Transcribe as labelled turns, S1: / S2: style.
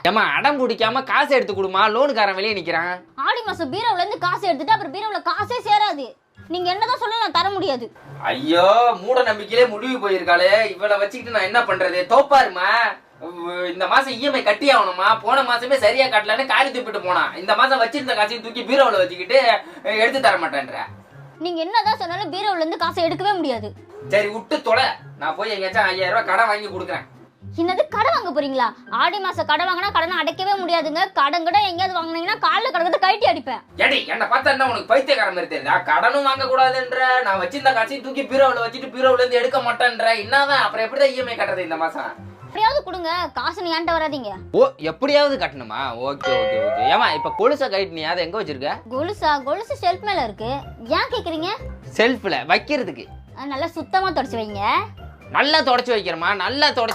S1: ஏமா அடம் பிடிக்காம காசு எடுத்து கொடுமா, லோனுக்காரன் வெளியே நிக்கிறான்.
S2: ஆடி மாசம் பீரோல இருந்து காசு எடுத்துட்டு அப்புறம் பீரோல காசே சேராது. நீங்க என்னதான் சொல்ல நான் தர முடியாது.
S1: ஐயோ மூட நம்பிக்கையிலே முடிவு போயிருக்காளே, இவளை வச்சுக்கிட்டு நான் என்ன பண்றது? தோப்பாருமா, இந்த மாசம் இஎம்ஐ கட்டி ஆகணுமா. போன மாசமே சரியா கட்டலன்னு காரி தூப்பிட்டு போனா, இந்த மாசம் வச்சிருந்த காசையும் தூக்கி பீரோவில் வச்சுக்கிட்டு எடுத்து தர மாட்டேன்ற.
S2: நீங்க என்னதான் சொன்னாலும் பீரோல இருந்து காசை எடுக்கவே முடியாது.
S1: சரி விட்டு தொலை, நான் போய் எங்கேயாச்சும் 5000 ரூபாய் கடன் வாங்கி கொடுக்குறேன்.
S2: என்னது கடன் வாங்க போறீங்களா? ஆடி மாசம் கடன் வாங்கினா கடனை அடைக்கவே முடியாதுங்க. கடன் கூட எங்கேயாவது வாங்கினீங்கன்னா காலில் கடத்தை கழட்டி அடிப்பேன்.
S1: ஏடி என்ன பார்த்தா என்ன உனக்கு பைத்தியக்காரன் மாதிரி தெரியுதா? கடனும் வாங்க கூடாதுன்ற, நான் வச்சிருந்த காசையும் தூக்கி பீரோவில் வச்சுட்டு பீரோவில் இருந்து எடுக்க மாட்டேன்ற. என்னதான் அப்புறம் எப்படிதான் இஎம்ஐ கட்டுறது இந்த மாசம்?
S2: எப்படியாவது கொடுங்க, காசு நீ ஏன்ட்ட வராதீங்க.
S1: ஓ எப்படியாவது கட்டணுமா? Okay okay okay. ஏமா இப்ப கொலுசை கழட்டி நீ அதை எங்க வச்சிருக்க?
S2: கொலுசு ஷெல்ஃப் மேல இருக்கு. ஏன் கேக்குறீங்க?
S1: செல்ஃப்ல வைக்கிறதுக்கு.
S2: நல்லா சுத்தமா தொடச்சு வைங்க.
S1: நல்லா தொடச்சு வைக்கிறமா, நல்லா தொடச்சு